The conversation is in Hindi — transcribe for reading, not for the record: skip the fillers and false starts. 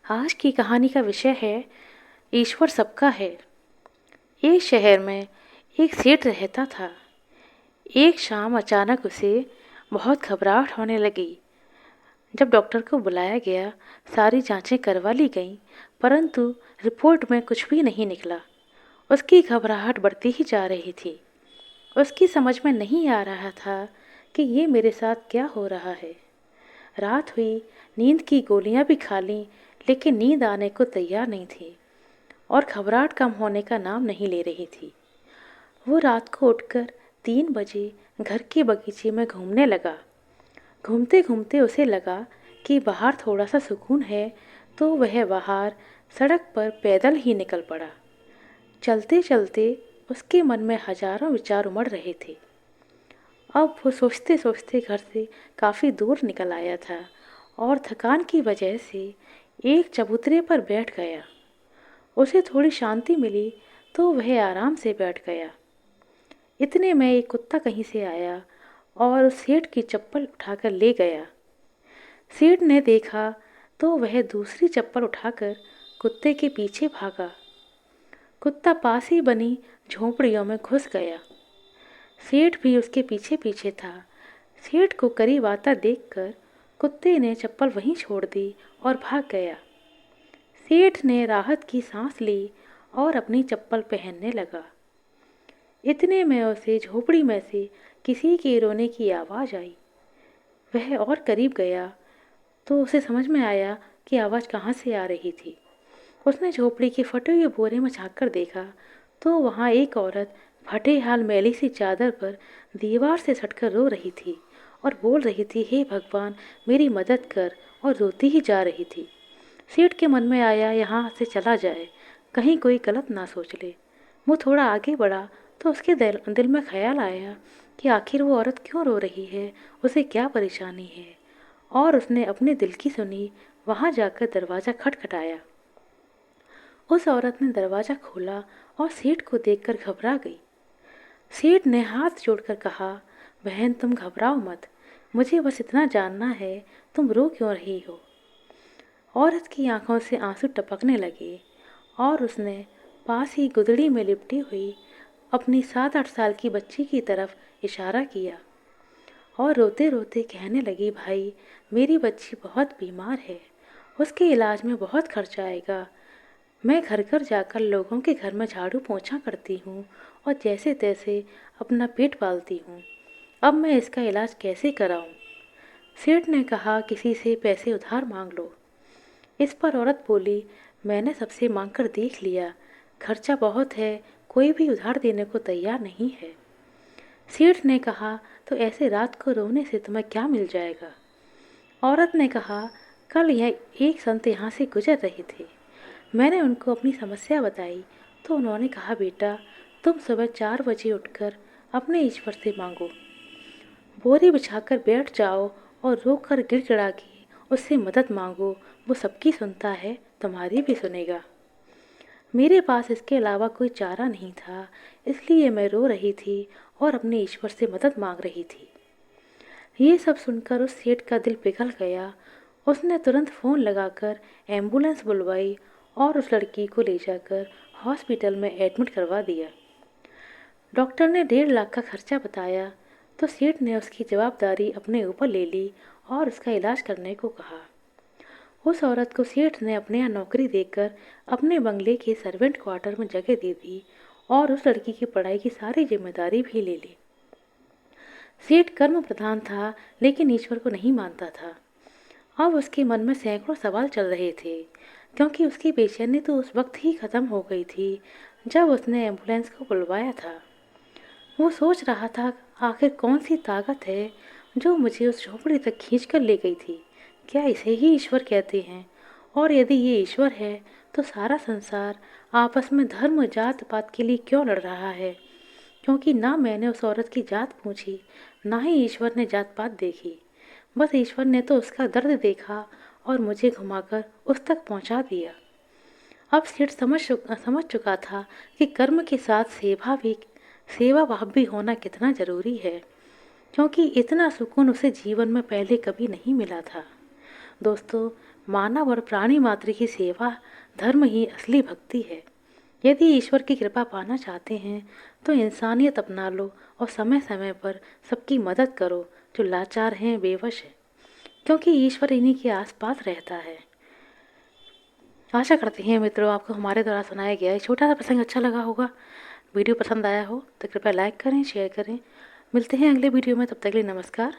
आज की कहानी का विषय है ईश्वर सबका है। एक शहर में एक सेठ रहता था। एक शाम अचानक उसे बहुत घबराहट होने लगी। जब डॉक्टर को बुलाया गया, सारी जांचें करवा ली गईं, परंतु रिपोर्ट में कुछ भी नहीं निकला। उसकी घबराहट बढ़ती ही जा रही थी। उसकी समझ में नहीं आ रहा था कि ये मेरे साथ क्या हो रहा है। रात हुई, नींद की गोलियां भी खा लीं, लेकिन नींद आने को तैयार नहीं थी और घबराहट कम होने का नाम नहीं ले रही थी। वो रात को उठकर 3 बजे घर के बगीचे में घूमने लगा। घूमते घूमते उसे लगा कि बाहर थोड़ा सा सुकून है, तो वह बाहर सड़क पर पैदल ही निकल पड़ा। चलते चलते उसके मन में हजारों विचार उमड़ रहे थे। अब वो सोचते सोचते घर से काफ़ी दूर निकल आया था और थकान की वजह से एक चबूतरे पर बैठ गया। उसे थोड़ी शांति मिली तो वह आराम से बैठ गया। इतने में एक कुत्ता कहीं से आया और उस सेठ की चप्पल उठाकर ले गया। सेठ ने देखा तो वह दूसरी चप्पल उठाकर कुत्ते के पीछे भागा। कुत्ता पास ही बनी झोंपड़ियों में घुस गया। सेठ भी उसके पीछे पीछे था। सेठ को करीब आता देखकर कुत्ते ने चप्पल वहीं छोड़ दी और भाग गया। सेठ ने राहत की सांस ली और अपनी चप्पल पहनने लगा। इतने में उसे झोपड़ी में से किसी के रोने की आवाज़ आई। वह और करीब गया तो उसे समझ में आया कि आवाज़ कहाँ से आ रही थी। उसने झोपड़ी के फटे हुए बोरे में झाँक कर देखा तो वहाँ एक औरत फटे हाल मैली सी चादर पर दीवार से सटकर रो रही थी और बोल रही थी, हे भगवान मेरी मदद कर, और रोती ही जा रही थी। सेठ के मन में आया यहाँ से चला जाए, कहीं कोई गलत ना सोच ले। वो थोड़ा आगे बढ़ा तो उसके दिल में ख्याल आया कि आखिर वो औरत क्यों रो रही है, उसे क्या परेशानी है। और उसने अपने दिल की सुनी। वहाँ जाकर दरवाज़ा खटखटाया। उस औरत ने दरवाज़ा खोला और सेठ को देखकर घबरा गई। सेठ ने हाथ जोड़कर कहा, बहन तुम घबराओ मत, मुझे बस इतना जानना है तुम रो क्यों रही हो। औरत की आंखों से आंसू टपकने लगे और उसने पास ही गुदड़ी में लिपटी हुई अपनी 7-8 साल की बच्ची की तरफ इशारा किया और रोते रोते कहने लगी, भाई मेरी बच्ची बहुत बीमार है, उसके इलाज में बहुत खर्चा आएगा। मैं घर घर जाकर लोगों के घर में झाड़ू पोंछा करती हूँ और जैसे तैसे अपना पेट पालती हूँ। अब मैं इसका इलाज कैसे कराऊँ। सेठ ने कहा, किसी से पैसे उधार मांग लो। इस पर औरत बोली, मैंने सबसे मांग कर देख लिया, खर्चा बहुत है, कोई भी उधार देने को तैयार नहीं है। सेठ ने कहा, तो ऐसे रात को रोने से तुम्हें क्या मिल जाएगा। औरत ने कहा, कल यह एक संत यहाँ से गुजर रहे थे, मैंने उनको अपनी समस्या बताई तो उन्होंने कहा, बेटा तुम सुबह 4 बजे उठकर अपने ईश्वर से मांगो, बोरी बिछाकर बैठ जाओ और रो कर गिड़गिड़ा के उससे मदद मांगो। वो सबकी सुनता है, तुम्हारी भी सुनेगा। मेरे पास इसके अलावा कोई चारा नहीं था, इसलिए मैं रो रही थी और अपने ईश्वर से मदद मांग रही थी। ये सब सुनकर उस सेठ का दिल पिघल गया। उसने तुरंत फ़ोन लगाकर एम्बुलेंस बुलवाई और उस लड़की को ले जाकर हॉस्पिटल में एडमिट करवा दिया। डॉक्टर ने 1.5 लाख का खर्चा बताया तो सेठ ने उसकी जवाबदारी अपने ऊपर ले ली और उसका इलाज करने को कहा। उस औरत को सेठ ने अपने यहाँ नौकरी देकर अपने बंगले के सर्वेंट क्वार्टर में जगह दे दी और उस लड़की की पढ़ाई की सारी जिम्मेदारी भी ले ली। सेठ कर्म प्रधान था लेकिन ईश्वर को नहीं मानता था। अब उसके मन में सैकड़ों सवाल चल रहे थे, क्योंकि उसकी बेचैनी तो उस वक्त ही ख़त्म हो गई थी जब उसने एम्बुलेंस को बुलवाया था। वो सोच रहा था, आखिर कौन सी ताकत है जो मुझे उस झोपड़ी तक खींच कर ले गई थी। क्या इसे ही ईश्वर कहते हैं? और यदि ये ईश्वर है तो सारा संसार आपस में धर्म जात पात के लिए क्यों लड़ रहा है? क्योंकि ना मैंने उस औरत की जात पूछी, ना ही ईश्वर ने जात पात देखी। बस ईश्वर ने तो उसका दर्द देखा और मुझे घुमाकर उस तक पहुंचा दिया। अब सेठ समझ चुका था कि कर्म के साथ सेवा भाव भी होना कितना जरूरी है, क्योंकि इतना सुकून उसे जीवन में पहले कभी नहीं मिला था। दोस्तों, मानव और प्राणी मात्र की सेवा धर्म ही असली भक्ति है। यदि ईश्वर की कृपा पाना चाहते हैं तो इंसानियत अपना लो और समय समय पर सबकी मदद करो जो लाचार हैं, बेवश हैं, क्योंकि ईश्वर इन्हीं के आसपास रहता है। आशा करते हैं मित्रों आपको हमारे द्वारा सुनाया गया ये छोटा सा प्रसंग अच्छा लगा होगा। वीडियो पसंद आया हो तो कृपया लाइक करें, शेयर करें। मिलते हैं अगले वीडियो में, तब तक के लिए नमस्कार।